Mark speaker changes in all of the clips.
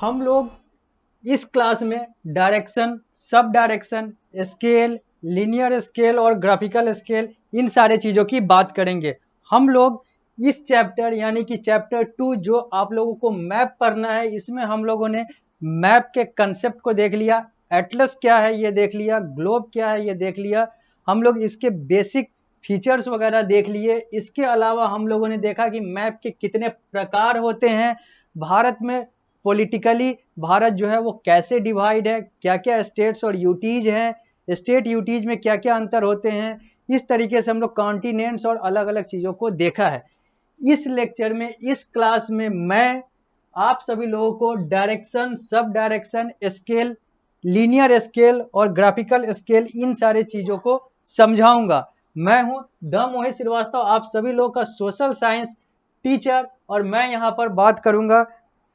Speaker 1: हम लोग इस क्लास में direction, sub direction, scale, linear scale और ग्राफिकल स्केल, इन सारे चीज़ों की बात करेंगे। हम लोग इस चैप्टर यानी कि चैप्टर 2 जो आप लोगों को मैप पढ़ना है, इसमें हम लोगों ने मैप के कंसेप्ट को देख लिया, एटलस क्या है ये देख लिया, ग्लोब क्या है ये देख लिया, हम लोग इसके बेसिक फीचर्स वगैरह देख लिए। इसके अलावा हम लोगों ने देखा कि मैप के कितने प्रकार होते हैं, भारत में पॉलिटिकली भारत जो है वो कैसे डिवाइड है, क्या क्या स्टेट्स और यूटीज हैं, स्टेट यूटीज में क्या क्या अंतर होते हैं। इस तरीके से हम लोग कॉन्टिनेंट्स और अलग अलग चीज़ों को देखा है। इस लेक्चर में, इस क्लास में मैं आप सभी लोगों को direction, sub direction, scale, linear scale और ग्राफिकल स्केल, इन सारे चीज़ों को समझाऊंगा। मैं हूं द मोहित श्रीवास्तव, आप सभी लोगों का सोशल साइंस टीचर, और मैं यहां पर बात करूंगा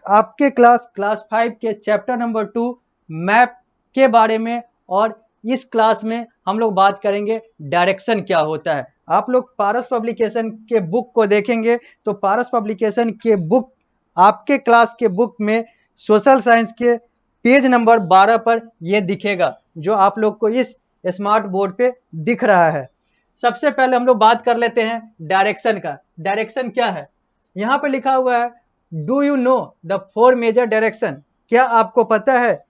Speaker 1: आपके क्लास 5 के चैप्टर नंबर 2 मैप के बारे में। और इस क्लास में हम लोग बात करेंगे डायरेक्शन क्या होता है। आप लोग पारस पब्लिकेशन के बुक को देखेंगे तो पारस पब्लिकेशन के बुक, आपके क्लास के बुक में सोशल साइंस के पेज नंबर 12 पर यह दिखेगा, जो आप लोग को इस स्मार्ट बोर्ड पे दिख रहा है। सबसे पहले हम लोग बात कर लेते हैं डायरेक्शन का। डायरेक्शन क्या है, यहाँ पे लिखा हुआ है do you know the 4 major direction. क्या आपको पता है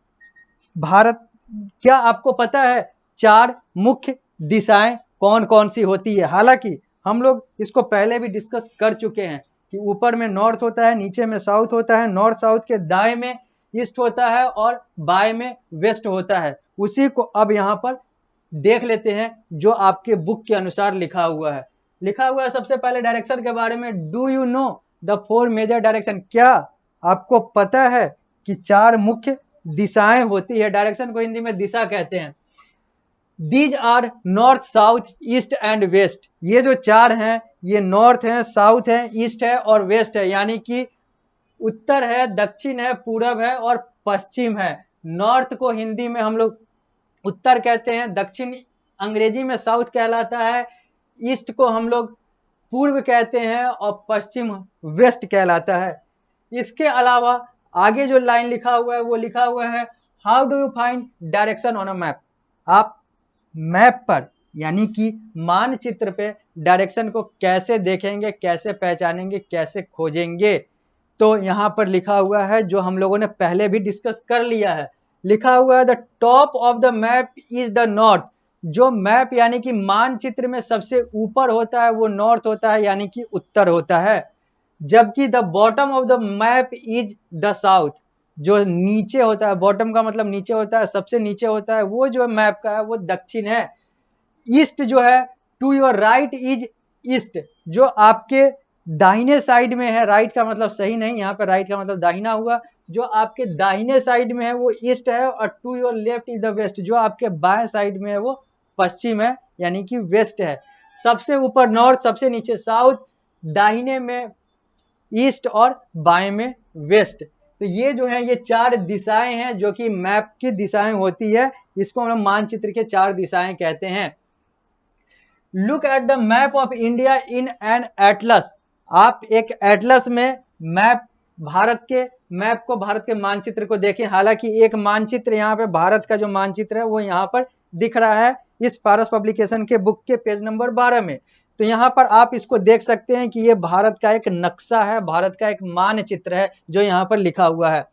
Speaker 1: क्या आपको पता है 4 मुख्य दिशाएं कौन कौन सी होती है। हालांकि हम लोग इसको पहले भी डिस्कस कर चुके हैं कि ऊपर में नॉर्थ होता है, नीचे में साउथ होता है, नॉर्थ साउथ के दाएं में ईस्ट होता है और बाएं में वेस्ट होता है। उसी को अब यहाँ पर देख लेते हैं जो आपके बुक के अनुसार लिखा हुआ है। लिखा हुआ है सबसे पहले डायरेक्शन के बारे में, do you know the 4 major direction. क्या आपको पता है कि 4 मुख्य दिशाएं होती है। डायरेक्शन को हिंदी में दिशा कहते हैं। These are north, south, east and west. ये जो 4 हैं ये नॉर्थ है, साउथ है, ईस्ट है और वेस्ट है, यानी कि उत्तर है, दक्षिण है, पूरब है और पश्चिम है। नॉर्थ को हिंदी में हम लोग उत्तर कहते हैं, दक्षिण अंग्रेजी में साउथ कहलाता है, ईस्ट को हम लोग पूर्व कहते हैं और पश्चिम वेस्ट कहलाता है। इसके अलावा आगे जो लाइन लिखा हुआ है वो लिखा हुआ है how do you find direction on a map. आप मैप पर यानी कि मानचित्र पे डायरेक्शन को कैसे देखेंगे, कैसे पहचानेंगे, कैसे खोजेंगे। तो यहाँ पर लिखा हुआ है जो हम लोगों ने पहले भी डिस्कस कर लिया है। लिखा हुआ है the top of the map is the north. जो मैप यानी कि मानचित्र में सबसे ऊपर होता है वो नॉर्थ होता है, यानी कि उत्तर होता है। जबकि the bottom of the map is the south. जो नीचे होता है, बॉटम का मतलब नीचे होता है, सबसे नीचे होता है, वो जो मैप का है वो दक्षिण है। ईस्ट जो है, to your right is east. जो आपके दाहिने साइड में है, राइट का मतलब सही नहीं, यहाँ पे राइट का मतलब दाहिना हुआ, जो आपके दाहिने साइड में है वो ईस्ट है। और to your left is the west. जो आपके बाएं साइड में है वो पश्चिम है, यानी कि वेस्ट है। सबसे ऊपर नॉर्थ, सबसे नीचे साउथ, दाहिने में ईस्ट और बाएं में वेस्ट। तो ये जो है ये 4 दिशाएं हैं जो कि मैप की दिशाएं होती है। इसको हम मानचित्र के 4 दिशाएं कहते हैं। Look at the map of India in an Atlas. आप एक एटलस में मैप, भारत के मैप को, भारत के मानचित्र को देखें। हालांकि एक मानचित्र यहाँ पे भारत का जो मानचित्र है वो यहाँ पर दिख रहा है इस पारस पब्लिकेशन के बुक के पेज नंबर 12 में। तो यहाँ पर आप इसको देख सकते हैं कि ये भारत का एक नक्शा है, भारत का एक मानचित्र है जो यहाँ पर लिखा हुआ है।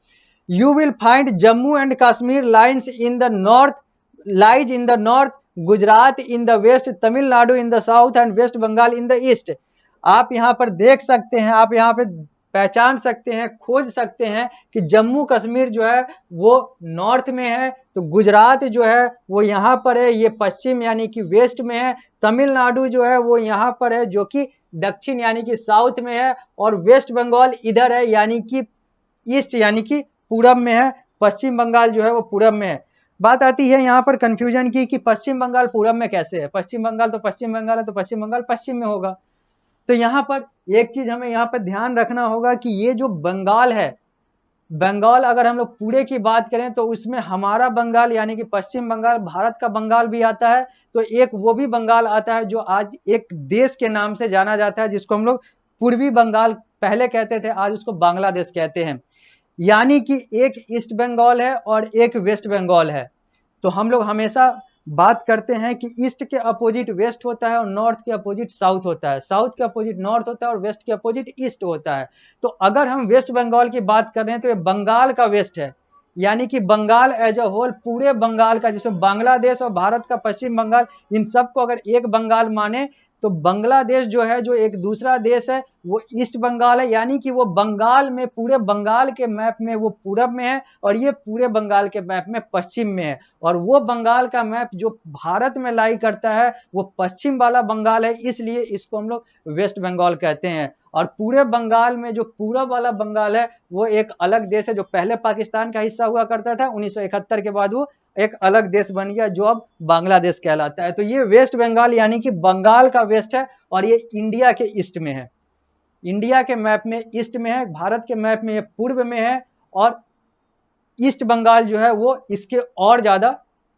Speaker 1: You will find Jammu and Kashmir lines in the north, lies in the north, Gujarat in the west, Tamil Nadu in the south and West Bengal in the east. आप यहाँ पर देख सकते हैं, आप यहाँ पे पहचान सकते हैं, खोज सकते हैं कि जम्मू कश्मीर जो है वो नॉर्थ में है, तो गुजरात जो है वो यहाँ पर है, ये पश्चिम यानी कि वेस्ट में है। तमिलनाडु जो है वो यहाँ पर है जो कि दक्षिण यानी कि साउथ में है। और वेस्ट बंगाल इधर है यानी कि ईस्ट यानी कि पूरब में है। पश्चिम बंगाल जो है वो पूरब में है। बात आती है यहाँ पर कंफ्यूजन की कि पश्चिम बंगाल पूरब में कैसे है। पश्चिम बंगाल तो पश्चिम बंगाल है, तो पश्चिम बंगाल पश्चिम में होगा। तो यहाँ पर एक चीज हमें यहाँ पर ध्यान रखना होगा कि ये जो बंगाल है, बंगाल अगर हम लोग पूरे की बात करें तो उसमें हमारा बंगाल यानी कि पश्चिम बंगाल, भारत का बंगाल भी आता है। तो एक वो भी बंगाल आता है जो आज एक देश के नाम से जाना जाता है, जिसको हम लोग पूर्वी बंगाल पहले कहते थे, आज उसको बांग्लादेश कहते हैं। यानी कि एक ईस्ट बंगाल है और एक वेस्ट बंगाल है। तो हम लोग हमेशा बात करते हैं कि ईस्ट के अपोजिट वेस्ट होता है और नॉर्थ के अपोजिट साउथ होता है, साउथ के अपोजिट नॉर्थ होता है और वेस्ट के अपोजिट ईस्ट होता है। तो अगर हम वेस्ट बंगाल की बात कर रहे हैं तो ये बंगाल का वेस्ट है, यानी कि बंगाल एज अ होल, पूरे बंगाल का, जिसमें बांग्लादेश और भारत का पश्चिम बंगाल, इन सबको अगर एक बंगाल माने तो बांग्लादेश जो है, जो एक दूसरा देश है, वो ईस्ट बंगाल है, यानी कि वो बंगाल में, पूरे बंगाल के मैप में वो पूरब में है और ये पूरे बंगाल के मैप में पश्चिम में है। और वो बंगाल का मैप जो भारत में लाई करता है वो पश्चिम वाला बंगाल है, इसलिए इसको हम लोग वेस्ट बंगाल कहते हैं। और पूरे बंगाल में जो पूरब वाला बंगाल है वो एक अलग देश है, जो पहले पाकिस्तान का हिस्सा हुआ करता था, 1971 के बाद वो एक अलग देश बन गया जो अब बांग्लादेश कहलाता है। तो ये वेस्ट बंगाल यानी कि बंगाल का वेस्ट है और ये इंडिया के ईस्ट में है, इंडिया के मैप में ईस्ट में है, भारत के मैप में ये पूर्व में है और ईस्ट बंगाल जो है वो इसके और ज्यादा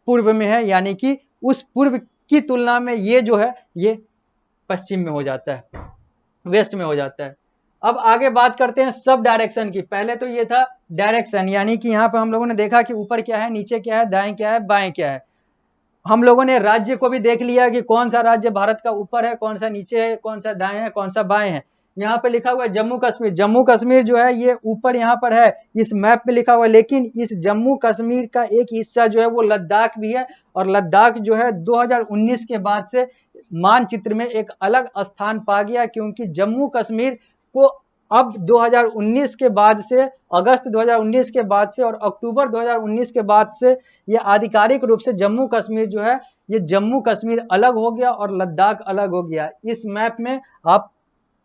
Speaker 1: पूर्व में है, यानी कि उस पूर्व की तुलना में ये जो है ये पश्चिम में हो जाता है, वेस्ट में हो जाता है। अब आगे बात करते हैं सब डायरेक्शन की। पहले तो ये था डायरेक्शन, यानी कि यहाँ पर हम लोगों ने देखा कि ऊपर क्या है, नीचे क्या है, दाएं क्या है, बाएं क्या है। हम लोगों ने राज्य को भी देख लिया कि कौन सा राज्य भारत का ऊपर है, कौन सा नीचे है, कौन सा दाएं है, कौन सा बाएं है। यहाँ पे लिखा हुआ है जम्मू कश्मीर, जम्मू कश्मीर जो है ये ऊपर यहाँ पर है, इस मैप में लिखा हुआ है, लेकिन इस जम्मू कश्मीर का एक हिस्सा जो है वो लद्दाख भी है और लद्दाख जो है 2019 के बाद से मानचित्र में एक अलग स्थान पा गया, क्योंकि जम्मू कश्मीर को अब 2019 के बाद से, अगस्त 2019 के बाद से और अक्टूबर 2019 के बाद से ये आधिकारिक रूप से जम्मू कश्मीर जो है ये जम्मू कश्मीर अलग हो गया और लद्दाख अलग हो गया। इस मैप में आप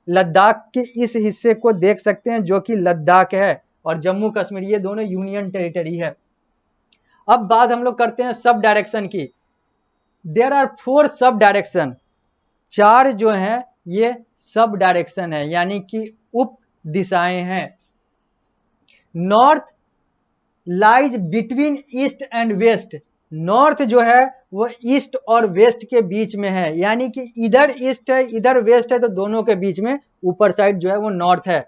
Speaker 1: लद्दाख के इस हिस्से को देख सकते हैं जो कि लद्दाख है और जम्मू कश्मीर, ये दोनों यूनियन टेरिटरी है। अब बात हम लोग करते हैं सब डायरेक्शन की। देयर आर 4 सब डायरेक्शन, 4 जो है ये सब डायरेक्शन है, यानी कि उप दिशाएं हैं। North lies between east and west, north जो है वो ईस्ट और वेस्ट के बीच में है, यानी कि इधर ईस्ट है इधर वेस्ट है, तो दोनों के बीच में ऊपर साइड जो है वो नॉर्थ है।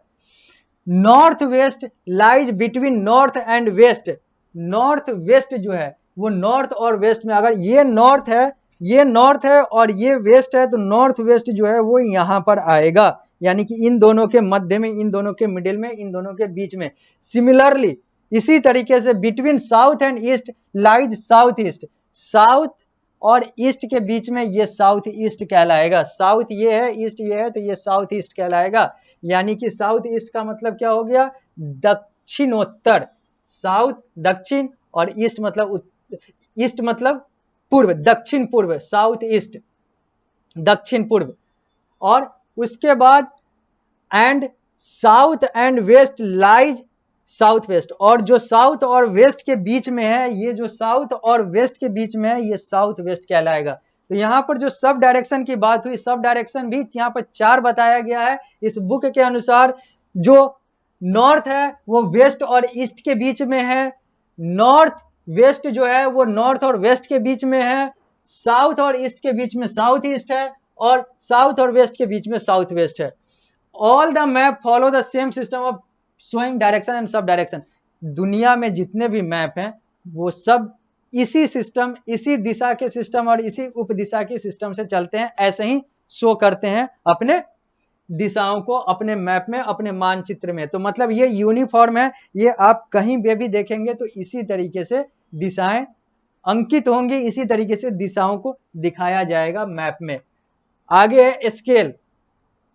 Speaker 1: North west lies between north and west, north west जो है वो नॉर्थ और वेस्ट में, अगर ये नॉर्थ है और ये वेस्ट है, तो नॉर्थ वेस्ट जो है वो यहां पर आएगा, यानी कि इन दोनों के मध्य में, इन दोनों के मिडिल में, इन दोनों के बीच में। सिमिलरली इसी तरीके से between south and east lies south east, south और ईस्ट के बीच में ये साउथ ईस्ट कहलाएगा। साउथ ये है, ईस्ट ये है, तो ये साउथ ईस्ट कहलाएगा। यानी कि साउथ ईस्ट का मतलब क्या हो गया, दक्षिणोत्तर। साउथ दक्षिण और ईस्ट मतलब पूर्व, दक्षिण पूर्व, साउथ ईस्ट दक्षिण पूर्व। और उसके बाद and south and west lies south west, और जो साउथ और वेस्ट के बीच में है, ये जो साउथ और वेस्ट के बीच में है ये साउथ वेस्ट कहलाएगा। तो यहाँ पर जो सब डायरेक्शन की बात हुई, सब डायरेक्शन भी यहाँ पर 4 बताया गया है इस बुक के अनुसार। जो नॉर्थ है वो वेस्ट और ईस्ट के बीच में है, नॉर्थ वेस्ट जो है वो नॉर्थ और वेस्ट के बीच में है, साउथ और ईस्ट के बीच में साउथ ईस्ट है और साउथ और वेस्ट के बीच में साउथ वेस्ट है। All the map follow the same system of showing direction and sub direction. दुनिया में जितने भी मैप हैं वो सब इसी सिस्टम, इसी दिशा के सिस्टम और इसी उप दिशा के सिस्टम से चलते हैं, ऐसे ही शो करते हैं अपने दिशाओं को अपने मैप में, अपने मानचित्र में। तो मतलब ये यूनिफॉर्म है, ये आप कहीं पे भी देखेंगे तो इसी तरीके से दिशाएं अंकित होंगी, इसी तरीके से दिशाओं को दिखाया जाएगा मैप में। आगे है स्केल।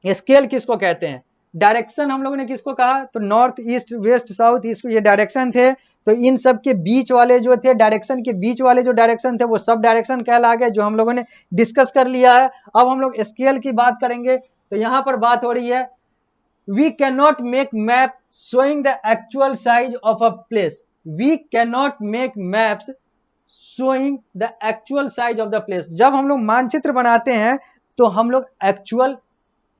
Speaker 1: स्केल किसको कहते हैं, डायरेक्शन हम लोगों ने किसको कहा, तो north east west south east, ये डायरेक्शन थे। तो इन सब के बीच वाले जो थे, डायरेक्शन के बीच वाले जो डायरेक्शन थे वो सब डायरेक्शन कहला गए, जो हम लोगों ने डिस्कस कर लिया है। अब हम लोग स्केल की बात करेंगे। तो यहां पर बात हो रही है, we can not make map showing the actual size of a place, we can not make maps showing the actual size of the place. जब हम लोग मानचित्र बनाते हैं तो हम लोग एक्चुअल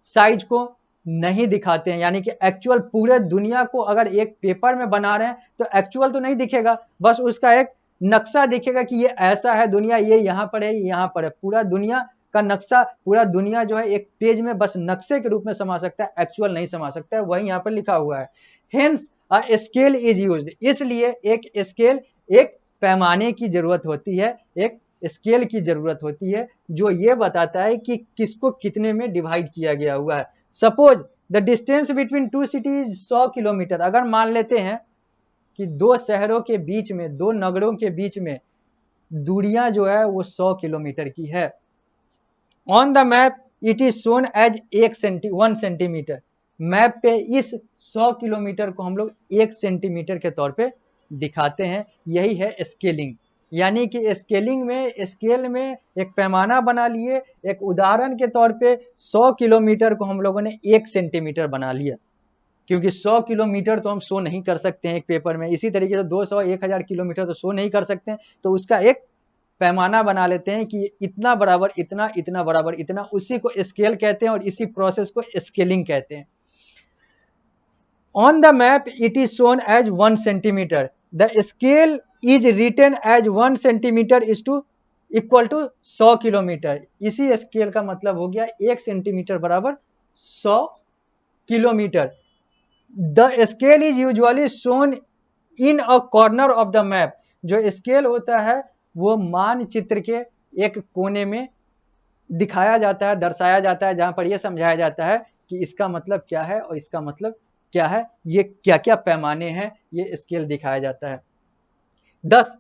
Speaker 1: साइज को नहीं दिखाते हैं, यानी कि एक्चुअल पूरे दुनिया को अगर एक पेपर में बना रहे हैं तो एक्चुअल तो नहीं दिखेगा, बस उसका एक नक्शा दिखेगा कि ये ऐसा है दुनिया, ये यहाँ पर है, ये यहाँ पर है। पूरा दुनिया का नक्शा, पूरा दुनिया जो है एक पेज में बस नक्शे के रूप में समा सकता है, एक्चुअल नहीं समा सकता है, वही यहाँ पर लिखा हुआ है। Hence a scale is used, इसलिए एक स्केल, एक पैमाने की जरूरत होती है, एक स्केल की जरूरत होती है जो ये बताता है कि किसको कितने में डिवाइड किया गया हुआ है। Suppose the distance between two cities 100 kilometre, अगर मान लेते हैं कि दो शहरों के बीच में, दो नगरों के बीच में दूरियां जो है वो 100 किलोमीटर की है। On the map it is shown as 1 centimetre, map पे इस 100 किलोमीटर को हम लोग 1 सेंटीमीटर के तौर पे दिखाते हैं। यही है स्केलिंग, यानी कि स्केलिंग में, स्केल में एक पैमाना बना लिए, एक उदाहरण के तौर पे 100 किलोमीटर को हम लोगों ने 1 सेंटीमीटर बना लिया, क्योंकि 100 किलोमीटर तो हम शो नहीं कर सकते हैं एक पेपर में, इसी तरीके से 200 1000 किलोमीटर तो शो नहीं कर सकते हैं, तो उसका एक पैमाना बना लेते हैं कि इतना बराबर इतना, इतना बराबर इतना, उसी को स्केल कहते हैं और इसी प्रोसेस को स्केलिंग कहते हैं। On the map it is shown as 1 centimetre, the scale is written as 1 centimetre is to equal to 100 kilometre. इसी स्केल का मतलब हो गया 1 सेंटीमीटर बराबर 100 kilometre. The scale is usually shown in a corner of the map, जो scale होता है वो मानचित्र के एक कोने में दिखाया जाता है, दर्शाया जाता है, जहां पर यह समझाया जाता है कि इसका मतलब क्या है और इसका मतलब क्या है, ये क्या क्या पैमाने हैं, ये स्केल दिखाया जाता है। दस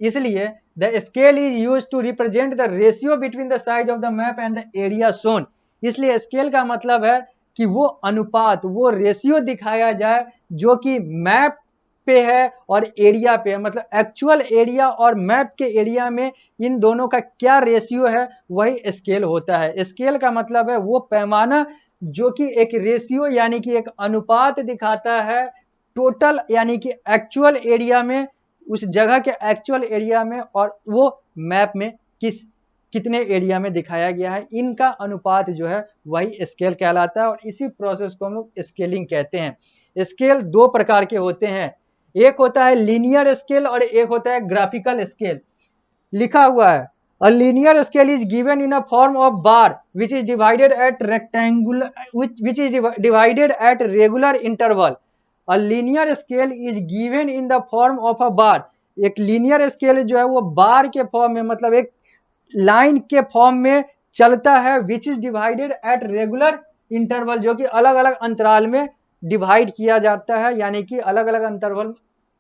Speaker 1: इसलिए the scale is used to represent the ratio between the size of the map and the area shown, इसलिए स्केल का मतलब है कि वो अनुपात, वो रेशियो दिखाया जाए जो कि मैप पे है और एरिया पे है, मतलब एक्चुअल एरिया और मैप के एरिया में इन दोनों का क्या रेशियो है, वही स्केल होता है। स्केल का मतलब है वो पैमाना जो कि एक रेशियो यानी कि एक अनुपात दिखाता है टोटल यानी कि एक्चुअल एरिया में, उस जगह के एक्चुअल एरिया में और वो मैप में कितने एरिया में दिखाया गया है, इनका अनुपात जो है वही स्केल कहलाता है और इसी प्रोसेस को हम लोग स्केलिंग कहते हैं। स्केल दो प्रकार के होते हैं, एक होता है लीनियर स्केल और एक होता है ग्राफिकल स्केल। लिखा हुआ है a linear scale is given in a form of bar which is divided at rectangular which is divided at regular interval. A linear scale is given in the form of a bar, एक linear scale जो है वो बार के form में, मतलब एक line के form में चलता है, which is divided at regular interval, जो कि अलग अलग अंतराल में डिवाइड किया जाता है, यानी कि अलग अलग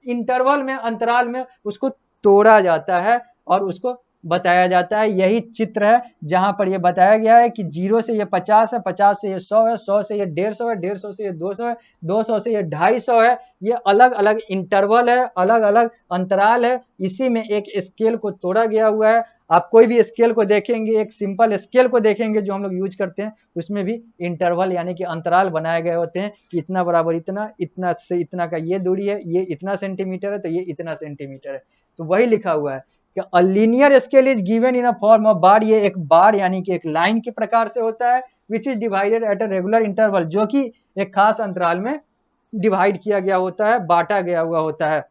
Speaker 1: इंटरवल में, अंतराल में उसको तोड़ा जाता है और उसको बताया जाता है। यही चित्र है जहां पर यह बताया गया है कि 0 से ये 50 है, 50 से ये 100 है, 100 से ये 150 है, 150 से ये 200 है, 200 से ये 250 है। ये अलग अलग इंटरवल है, अलग अलग अंतराल है, इसी में एक स्केल को तोड़ा गया हुआ है। आप कोई भी स्केल को देखेंगे, एक सिंपल स्केल को देखेंगे जो हम लोग यूज करते हैं, उसमें भी इंटरवल यानी कि अंतराल बनाए गए होते हैं कि इतना बराबर इतना, इतना से इतना का ये दूरी है, ये इतना सेंटीमीटर है तो ये इतना सेंटीमीटर है। तो वही लिखा हुआ है कि a linear scale is given in a form of बार, ये एक बार यानी कि एक लाइन के प्रकार से होता है, which is divided at a regular interval, जो कि एक खास अंतराल में डिवाइड किया गया होता है, बांटा गया हुआ होता है।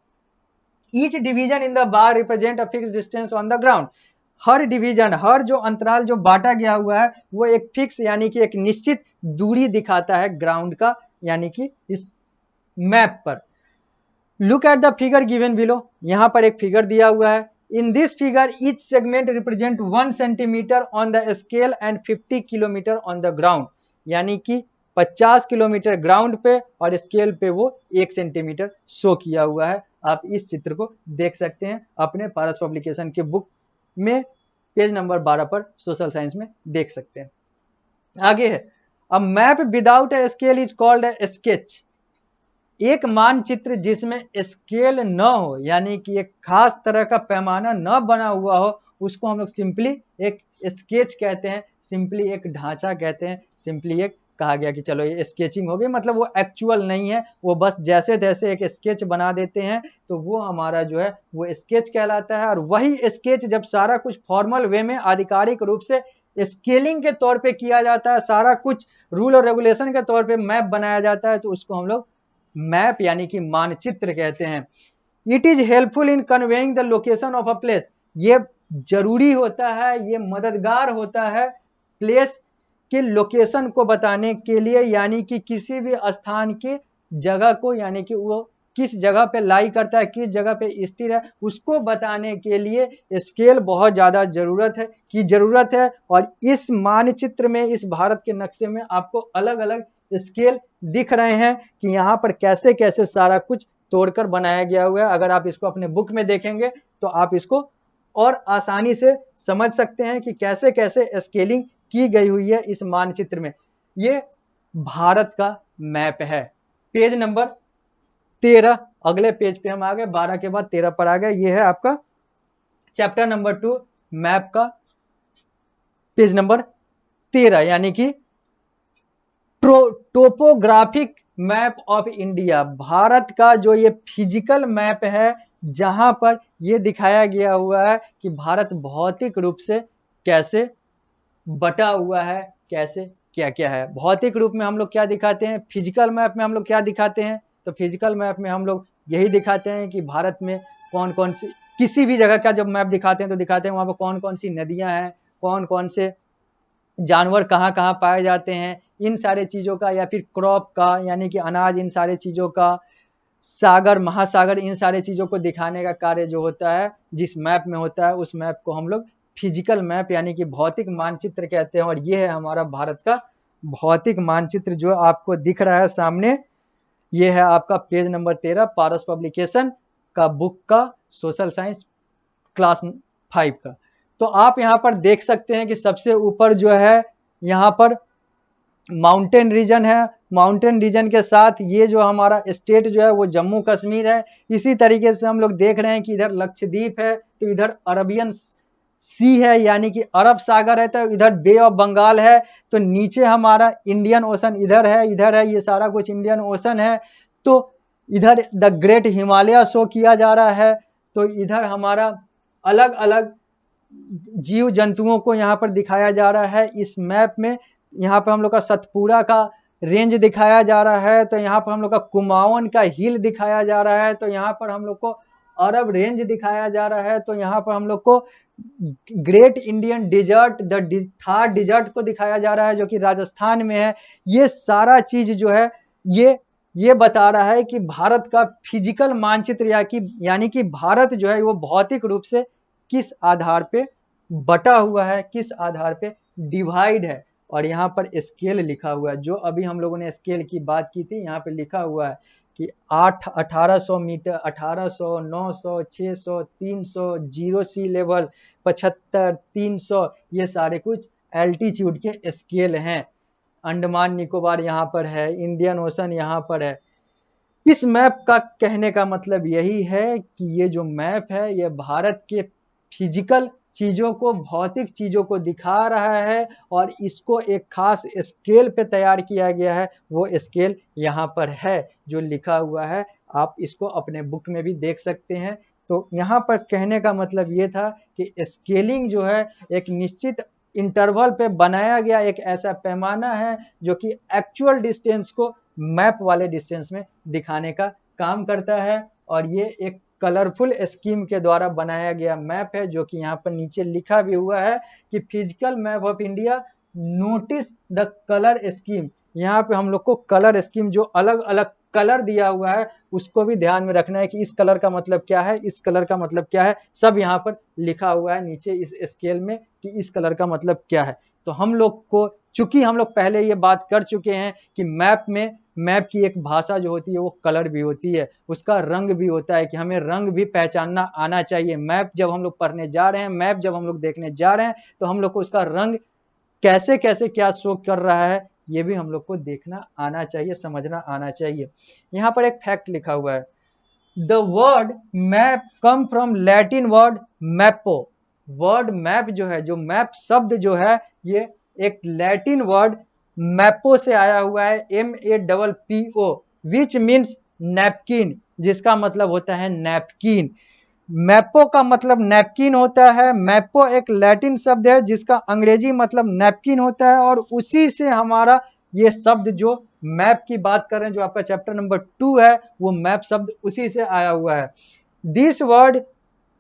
Speaker 1: Each division in the bar represent a fix distance on the ground, हर डिवीजन, हर जो अंतराल जो बांटा गया हुआ है वो एक फिक्स यानी कि एक निश्चित दूरी दिखाता है ग्राउंड का, यानी कि इस मैप पर। Look at the figure given below, यहां पर एक फिगर दिया हुआ है। In this figure each segment represent 1 centimetre on the scale and 50 kilometre on the ground, यानी कि 50 किलोमीटर ग्राउंड पे और स्केल पे वो 1 सेंटीमीटर शो किया हुआ है। आप इस चित्र को देख सकते हैं अपने पारस पब्लिकेशन के बुक में, पेज नंबर 12 पर सोशल साइंस में देख सकते हैं। आगे है a map without a scale is called a sketch, एक मानचित्र जिसमें स्केल न हो यानी कि एक खास तरह का पैमाना न बना हुआ हो, उसको हम लोग सिंपली एक स्केच कहते हैं, सिंपली एक ढांचा कहते हैं, सिंपली एक कहा गया कि चलो ये स्केचिंग हो गई, मतलब वो एक्चुअल नहीं है, वो बस जैसे तैसे एक स्केच बना देते हैं, तो वो हमारा जो है वो स्केच कहलाता है। और वही स्केच जब सारा कुछ फॉर्मल वे में आधिकारिक रूप से स्केलिंग के तौर पे किया जाता है, सारा कुछ रूल और रेगुलेशन के तौर पे मैप बनाया जाता है, तो उसको हम लोग मैप यानी कि मानचित्र कहते हैं। It is helpful in conveying the location of a place, ये जरूरी होता है, ये मददगार होता है प्लेस के लोकेशन को बताने के लिए, यानी कि किसी भी स्थान की जगह को, यानी कि वो किस जगह पे लाई करता है, किस जगह पे स्थिर है, उसको बताने के लिए स्केल बहुत ज़्यादा ज़रूरत है। और इस मानचित्र में, इस भारत के नक्शे में आपको अलग अलग स्केल दिख रहे हैं कि यहाँ पर कैसे कैसे सारा कुछ तोड़कर बनाया गया हुआ है। अगर आप इसको अपने बुक में देखेंगे तो आप इसको और आसानी से समझ सकते हैं कि कैसे कैसे स्केलिंग की गई हुई है इस मानचित्र में। ये भारत का मैप है। पेज नंबर 13, अगले पेज पे हम आ गए, 12 के बाद 13 पर आ गए। ये है आपका चैप्टर नंबर 2 मैप का पेज नंबर 13, यानी कि topographic map of India. Bharat का जो ये फिजिकल मैप है, जहां पर ये दिखाया गया हुआ है कि भारत भौतिक रूप से कैसे बटा हुआ है, कैसे क्या क्या है। भौतिक रूप में हम लोग क्या दिखाते हैं, फिजिकल मैप में हम लोग क्या दिखाते हैं, तो फिजिकल मैप में हम लोग यही दिखाते हैं कि भारत में कौन कौन सी, किसी भी जगह का जब मैप दिखाते हैं तो दिखाते हैं वहां पर कौन कौन सी नदियां हैं, कौन कौन से जानवर कहाँ कहाँ पाए जाते हैं, इन सारे चीज़ों का, या फिर क्रॉप का यानी कि अनाज, इन सारे चीज़ों का, सागर महासागर, इन सारे चीज़ों को दिखाने का कार्य जो होता है जिस मैप में होता है, उस मैप को हम लोग फिजिकल मैप यानी कि भौतिक मानचित्र कहते हैं। और ये है हमारा भारत का भौतिक मानचित्र जो आपको दिख रहा है सामने। ये है आपका पेज नंबर 13 पारस पब्लिकेशन का बुक का सोशल साइंस क्लास 5 का। तो आप यहाँ पर देख सकते हैं कि सबसे ऊपर जो है यहाँ पर माउंटेन रीजन है। माउंटेन रीजन के साथ ये जो हमारा स्टेट जो है वो जम्मू कश्मीर है। इसी तरीके से हम लोग देख रहे हैं कि इधर लक्षद्वीप है, तो इधर अरबियन सी है यानी कि अरब सागर है, तो इधर बे ऑफ बंगाल है। तो नीचे हमारा इंडियन ओशन इधर है, ये सारा कुछ इंडियन ओशन है। तो इधर द ग्रेट हिमालय शो किया जा रहा है। तो इधर हमारा अलग अलग जीव जंतुओं को यहाँ पर दिखाया जा रहा है इस मैप में। यहाँ पर हम लोग का सतपुड़ा का रेंज दिखाया जा रहा है, तो यहाँ पर हम लोग का कुमाऊन का हिल दिखाया जा रहा है, तो यहाँ पर हम लोग को अरब रेंज दिखाया जा रहा है, तो यहाँ पर हम लोग को great Indian desert, the Thar desert को दिखाया जा रहा है जो कि राजस्थान में है। ये सारा चीज जो है ये बता रहा है कि भारत का फिजिकल मानचित्र यानी कि भारत जो है वो भौतिक रूप से किस आधार पे बटा हुआ है, किस आधार पे डिवाइड है। और यहाँ पर स्केल लिखा हुआ है, जो अभी हम लोगों ने स्केल की बात की थी, यहाँ पे लिखा हुआ है कि 1800 मीटर, 1800, 900, 600, 300, 0 सी लेवल, 75, 300, ये सारे कुछ एल्टीट्यूड के स्केल हैं। अंडमान निकोबार यहाँ पर है, इंडियन ओशन यहाँ पर है। इस मैप का कहने का मतलब यही है कि ये जो मैप है ये भारत के फिजिकल चीजों को, भौतिक चीजों को दिखा रहा है, और इसको एक खास स्केल पे तैयार किया गया है। वो स्केल यहाँ पर है जो लिखा हुआ है, आप इसको अपने बुक में भी देख सकते हैं। तो यहाँ पर कहने का मतलब ये था कि स्केलिंग जो है एक निश्चित इंटरवल पे बनाया गया एक ऐसा पैमाना है जो कि एक्चुअल डिस्टेंस को मैप वाले डिस्टेंस में दिखाने का काम करता है। और ये एक कलरफुल स्कीम के द्वारा बनाया गया मैप है, जो कि यहाँ पर नीचे लिखा भी हुआ है कि physical map of India, notice the colour scheme. यहाँ पे हम लोग को कलर स्कीम, जो अलग अलग कलर दिया हुआ है, उसको भी ध्यान में रखना है कि इस कलर का मतलब क्या है, इस कलर का मतलब क्या है, सब यहाँ पर लिखा हुआ है नीचे इस स्केल में कि इस कलर का मतलब क्या है। तो हम लोग को, चूंकि हम लोग पहले ये बात कर चुके हैं कि मैप की एक भाषा जो होती है वो कलर भी होती है, उसका रंग भी होता है, कि हमें रंग भी पहचानना आना चाहिए। मैप जब हम लोग पढ़ने जा रहे हैं, मैप जब हम लोग देखने जा रहे हैं, तो हम लोग को उसका रंग कैसे कैसे क्या शो कर रहा है ये भी हम लोग को देखना आना चाहिए, समझना आना चाहिए। यहाँ पर एक फैक्ट लिखा हुआ है, the word map come from Latin word mappa. Word map जो है, जो मैप शब्द जो है, ये एक लैटिन वर्ड मैपो से आया हुआ है, MAPPO, विच मीन्स नैपकिन, जिसका मतलब होता है नैपकिन। मैपो का मतलब नैपकिन होता है। मैपो एक लैटिन शब्द है जिसका अंग्रेजी मतलब नैपकिन होता है, और उसी से हमारा ये शब्द जो मैप की बात कर रहे हैं, जो आपका चैप्टर नंबर 2 है, वो मैप शब्द उसी से आया हुआ है। This word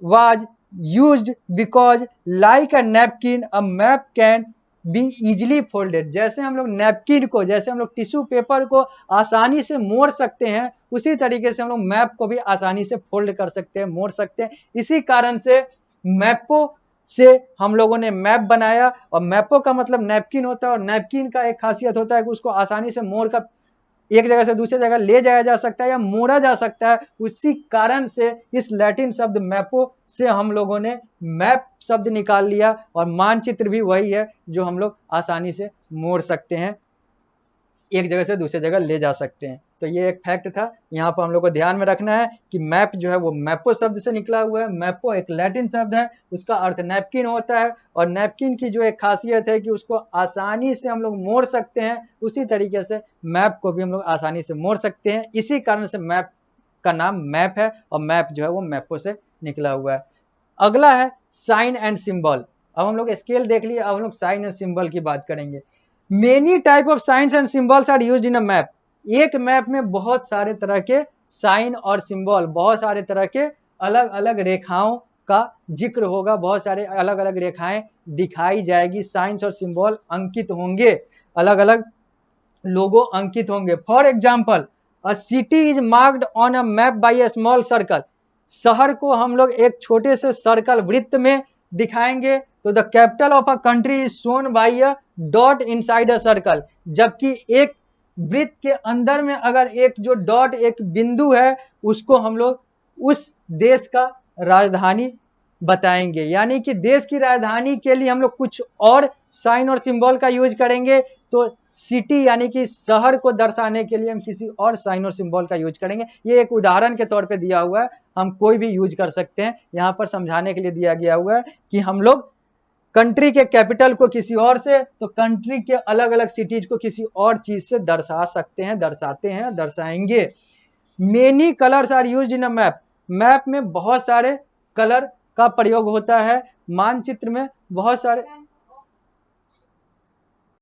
Speaker 1: was used because like a napkin a map can be easily folded. जैसे हम लोग नैपकिन को, जैसे हम लोग टिश्यू पेपर को आसानी से मोड़ सकते हैं, उसी तरीके से हम लोग मैप को भी आसानी से फोल्ड कर सकते हैं, मोड़ सकते हैं। इसी कारण से मैपो से हम लोगों ने मैप बनाया, और मैपो का मतलब नैपकिन होता है, और नैपकिन का एक खासियत होता है कि उसको आसानी से मोड़ कर एक जगह से दूसरी जगह ले जाया जा सकता है या मोड़ा जा सकता है। उसी कारण से इस लैटिन शब्द मैपो से हम लोगों ने मैप शब्द निकाल लिया, और मानचित्र भी वही है जो हम लोग आसानी से मोड़ सकते हैं, एक जगह से दूसरी जगह ले जा सकते हैं। तो ये एक फैक्ट था, यहाँ पर हम लोग को ध्यान में रखना है कि मैप जो है वो मैपो शब्द से निकला हुआ है। मैपो एक लैटिन शब्द है, उसका अर्थ नैपकिन होता है, और नैपकिन की जो एक खासियत है कि उसको आसानी से हम लोग मोड़ सकते हैं, उसी तरीके से मैप को भी हम लोग आसानी से मोड़ सकते हैं। इसी कारण से मैप का नाम मैप है, और मैप जो है वो मैपो से निकला हुआ है। अगला है साइन एंड सिंबल। अब हम लोग स्केल देख लिए, अब हम लोग साइन एंड सिंबल की बात करेंगे। Many type of signs and symbols are used in a map. एक मैप में बहुत सारे तरह के साइन और सिंबल, बहुत सारे तरह के अलग अलग रेखाओं का जिक्र होगा, बहुत सारे अलग अलग रेखाएं दिखाई जाएगी, साइंस और सिंबल अंकित होंगे, अलग अलग लोगो अंकित होंगे। For example, a city is marked on a map by a small circle. शहर को हम लोग एक छोटे से सर्कल वृत्त में दिखाएंगे, तो the capital of a country is shown by a dot inside a circle. जबकि एक वृत्त के अंदर में अगर एक जो डॉट, एक बिंदु है, उसको हम लोग उस देश का राजधानी बताएंगे। यानी कि देश की राजधानी के लिए हम लोग कुछ और साइन और सिंबल का यूज करेंगे, तो सिटी यानी कि शहर को दर्शाने के लिए हम किसी और साइन और सिंबल का यूज करेंगे। ये एक उदाहरण के तौर पे दिया हुआ है, हम कोई भी यूज कर सकते हैं, यहाँ पर समझाने के लिए दिया गया हुआ है कि हम लोग कंट्री के कैपिटल को किसी और से, तो कंट्री के अलग अलग सिटीज को किसी और चीज से दर्शा सकते हैं, दर्शाते हैं, दर्शाएंगे। Many colours are used in a map. Map में बहुत सारे कलर का प्रयोग होता है, मानचित्र में बहुत सारे